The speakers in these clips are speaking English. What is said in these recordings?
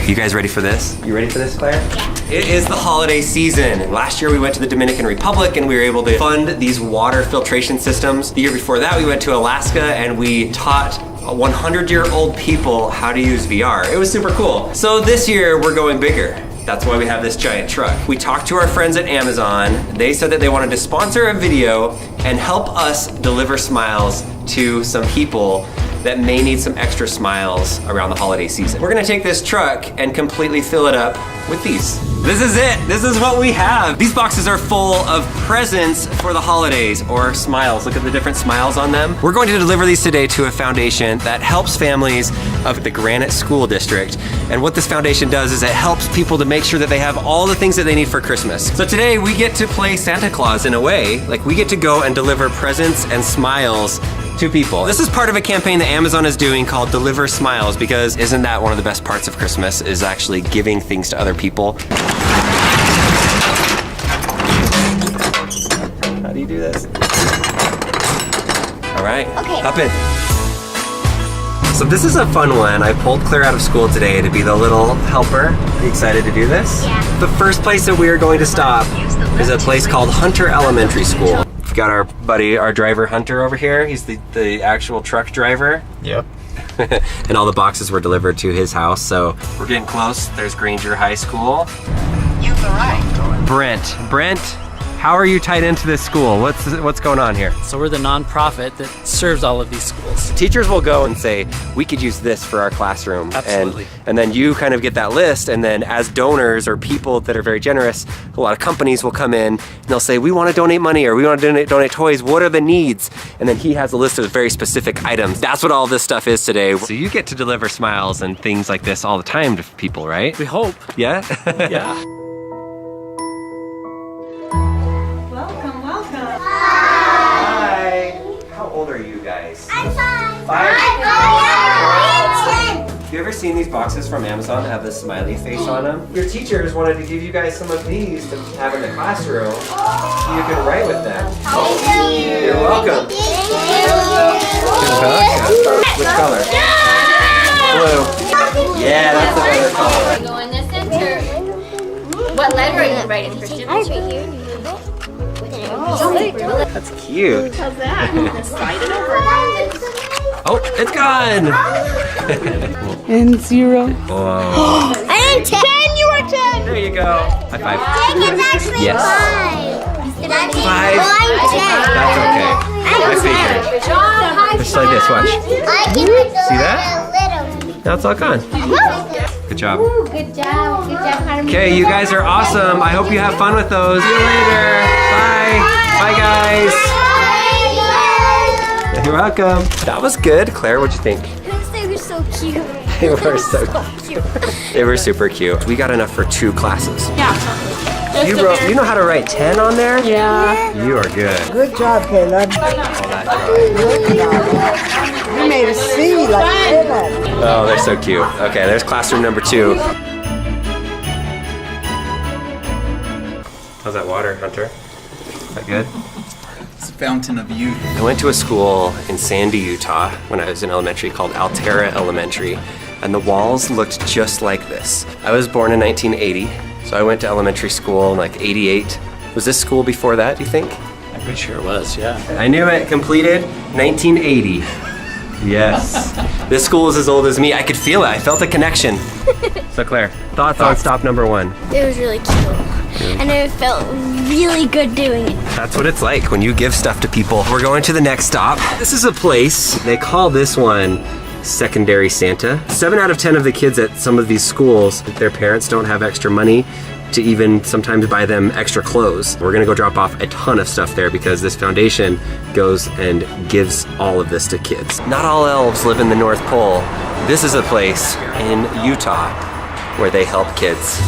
You guys ready for this? You ready for this, Claire? Yeah. It is the holiday season. Last year we went to the Dominican Republic and we were able to fund these water filtration systems. The year before that we went to Alaska and we taught 100-year-old people how to use VR. It was super cool. So this year we're going bigger. That's why we have this giant truck. We talked to our friends at Amazon. They said that they wanted to sponsor a video and help us deliver smiles to some people that may need some extra smiles around the holiday season. We're gonna take this truck and completely fill it up with these. This is it. This is what we have. These boxes are full of presents for the holidays, or smiles. Look at the different smiles on them. We're going to deliver these today to a foundation that helps families of the Granite School District. And what this foundation does is it helps people to make sure that they have all the things that they need for Christmas. So today we get to play Santa Claus in a way. Like, we get to go and deliver presents and smiles to people. This is part of a campaign that Amazon is doing called Deliver Smiles, because isn't that one of the best parts of Christmas, is actually giving things to other people? How do you do this? All right, okay. Hop in. So this is a fun one. I pulled Claire out of school today to be the little helper. Are you excited to do this? Yeah. The first place that we are going to stop is a place called Hunter Elementary School. We've got our buddy, our driver Hunter over here. He's the actual truck driver. Yep. And all the boxes were delivered to his house, so we're getting close. There's Granger High School. You've arrived. Brent, how are you tied into this school? What's going on here? So we're the nonprofit that serves all of these schools. Teachers will go and say, we could use this for our classroom. Absolutely. And then you kind of get that list, and then as donors or people that are very generous, a lot of companies will come in and they'll say, we want to donate money, or we want to donate toys. What are the needs? And then he has a list of very specific items. That's what all this stuff is today. So you get to deliver smiles and things like this all the time to people, right? We hope. Yeah? Yeah. Welcome, welcome. Hi. How old are you guys? I'm 5. 5? I'm 10. Have you ever seen these boxes from Amazon that have the smiley face on them? Your teachers wanted to give you guys some of these to have in the classroom so you can write with them. You're welcome. Which color? Blue. Yeah, that's the better color. Go in the center. What letter are you writing, Christian? Right here. That's cute. How's that? Slide it over. Oh, it's gone. And 0. Whoa. I am 10. You are 10. There you go. High five. It's actually Yes. 5. It's actually 5? 10. That's okay. I figured. Good job. Just like this, watch. I can See that? a little. Now it's all gone. Good job. Ooh, good job. Good job. Okay, you guys are awesome. I hope you have fun with those. See you later. Bye. Bye, guys. You're welcome. That was good. Claire, what'd you think? They were so cute. They were so cute. They were super cute. We got enough for 2 classes. Yeah. You know how to write 10 on there? Yeah. You are good. Good job, Caleb. All that drawing. You made a C like Caleb. Oh, they're so cute. Okay, there's classroom number 2. How's that water, Hunter? Is that good? It's a fountain of youth. I went to a school in Sandy, Utah when I was in elementary called Altera Elementary, and the walls looked just like this. I was born in 1980, so I went to elementary school in like 88. Was this school before that, do you think? I'm pretty sure it was, yeah. I knew it. Completed 1980. Yes. This school is as old as me. I could feel it. I felt a connection. So Claire, thoughts on stop number 1? It was really cute. And it felt really good doing it. That's what it's like when you give stuff to people. We're going to the next stop. This is a place, they call this one Secondary Santa. 7 out of 10 of the kids at some of these schools, their parents don't have extra money to even sometimes buy them extra clothes. We're gonna go drop off a ton of stuff there because this foundation goes and gives all of this to kids. Not all elves live in the North Pole. This is a place in Utah where they help kids.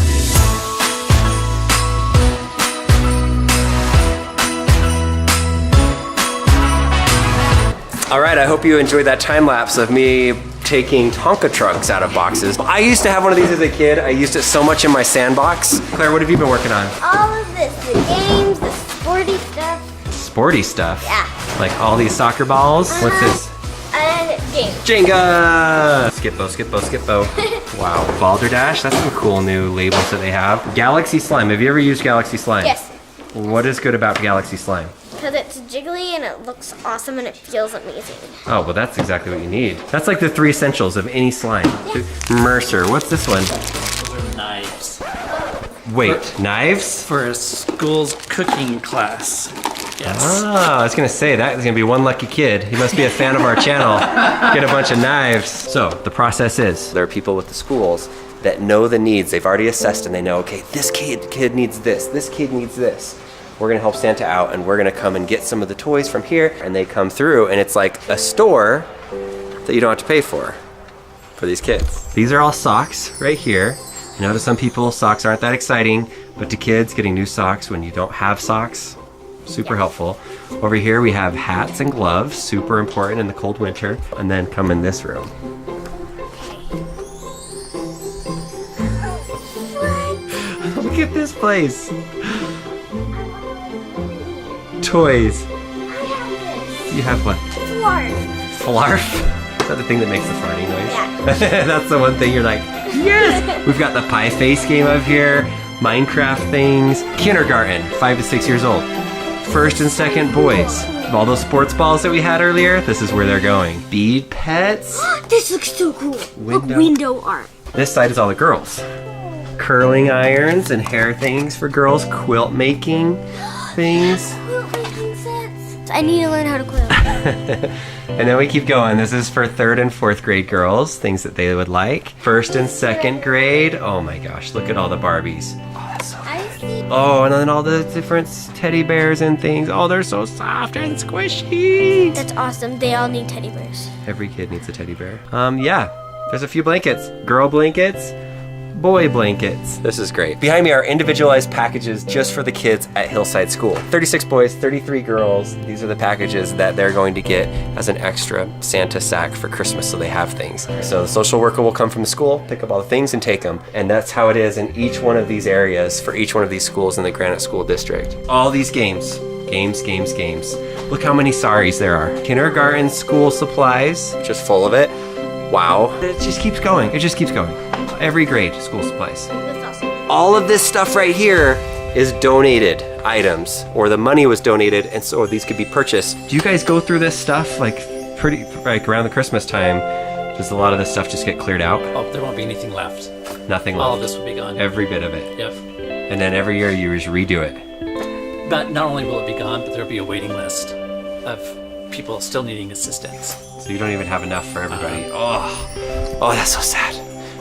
All right, I hope you enjoyed that time lapse of me taking Tonka trucks out of boxes. I used to have one of these as a kid. I used it so much in my sandbox. Claire, what have you been working on? All of this, the games, the sporty stuff. Sporty stuff? Yeah. Like all these soccer balls? What's this? And games. Jenga! Skippo, skippo, skippo. Wow, Balderdash, that's some cool new labels that they have. Galaxy Slime, have you ever used Galaxy Slime? Yes. What is good about Galaxy Slime? Because it's jiggly and it looks awesome and it feels amazing. Oh, well that's exactly what you need. That's like the 3 essentials of any slime. Mercer, what's this one? Those are knives. Wait, knives? For a school's cooking class. Yes. Oh, I was gonna say, that is gonna be one lucky kid. He must be a fan of our channel. Get a bunch of knives. So, the process is, there are people with the schools that know the needs. They've already assessed and they know, okay, this kid needs this kid needs this. We're gonna help Santa out and we're gonna come and get some of the toys from here, and they come through and it's like a store that you don't have to pay for these kids. These are all socks right here. I know to some people socks aren't that exciting, but to kids, getting new socks when you don't have socks, super helpful. Over here we have hats and gloves, super important in the cold winter, and then come in this room. Look at this place. Toys. You have what? Flarf. Is that the thing that makes the farting noise? Yeah. That's the one thing you're like, yes! We've got the pie face game up here, Minecraft things, kindergarten, 5 to 6 years old. First and second boys. All those sports balls that we had earlier, this is where they're going. Bead pets. This looks so cool. Window art. This side is all the girls. Curling irons and hair things for girls, quilt making things. Quilt making sets. I need to learn how to quilt. And then we keep going. This is for 3rd and 4th grade girls, things that they would like. 1st and 2nd grade. Oh my gosh, look at all the Barbies. Oh, that's so good. Oh, and then all the different teddy bears and things. Oh, they're so soft and squishy. That's awesome. They all need teddy bears. Every kid needs a teddy bear. Yeah, there's a few blankets. Girl blankets, boy blankets. This is great. Behind me are individualized packages just for the kids at Hillside School. 36 boys, 33 girls. These are the packages that they're going to get as an extra Santa sack for Christmas, so they have things. So the social worker will come from the school, pick up all the things and take them. And that's how it is in each one of these areas for each one of these schools in the Granite School District. All these games. Games. Look how many saris there are. Kindergarten school supplies, just full of it. Wow. It just keeps going. It just keeps going. Every grade, school supplies. That's awesome. All of this stuff right here is donated items, or the money was donated, and so these could be purchased. Do you guys go through this stuff like around the Christmas time? Does a lot of this stuff just get cleared out? Oh, there won't be anything left. Nothing left. All of this will be gone. Every bit of it. Yep. And then every year you just redo it. But not only will it be gone, but there'll be a waiting list of people still needing assistance. So you don't even have enough for everybody. Oh, that's so sad.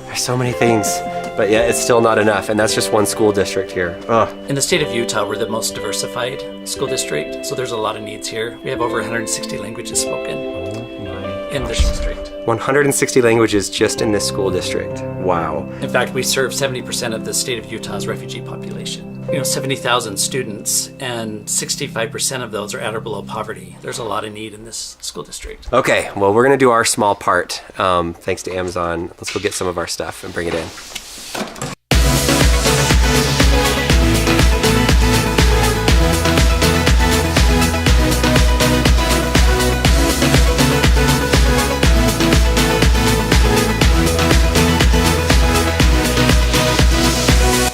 There's so many things, but yeah, it's still not enough, and that's just one school district here. In the state of Utah, we're the most diversified school district, so there's a lot of needs here. We have over 160 languages spoken in this district. 160 languages just in this school district. Wow. In fact, we serve 70% of the state of Utah's refugee population. 70,000 students, and 65% of those are at or below poverty. There's a lot of need in this school district. Okay, well, we're gonna do our small part. Thanks to Amazon. Let's go get some of our stuff and bring it in.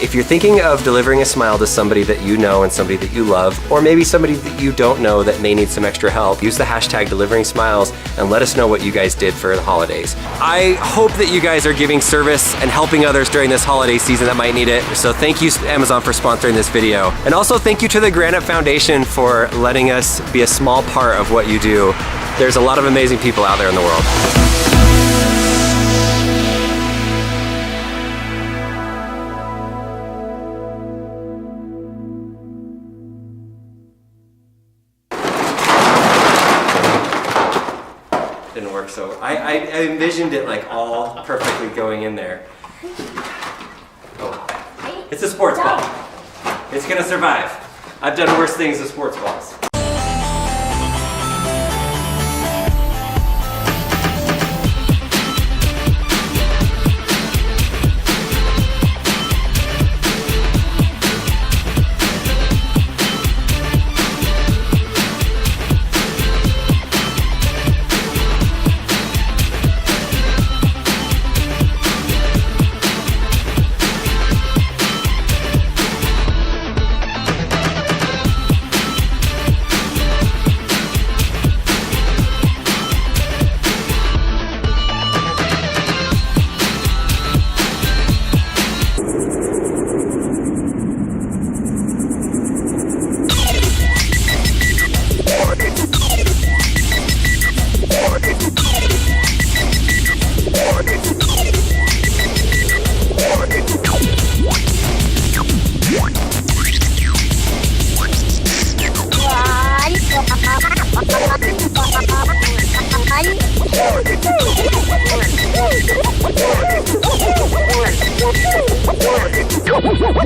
If you're thinking of delivering a smile to somebody that you know and somebody that you love, or maybe somebody that you don't know that may need some extra help, use the hashtag Delivering Smiles and let us know what you guys did for the holidays. I hope that you guys are giving service and helping others during this holiday season that might need it. So thank you, Amazon, for sponsoring this video. And also thank you to the Granite Foundation for letting us be a small part of what you do. There's a lot of amazing people out there in the world. Didn't work, so I envisioned it like all perfectly going in there. Oh, it's a sports ball. It's gonna survive. I've done worse things with sports balls.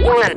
1.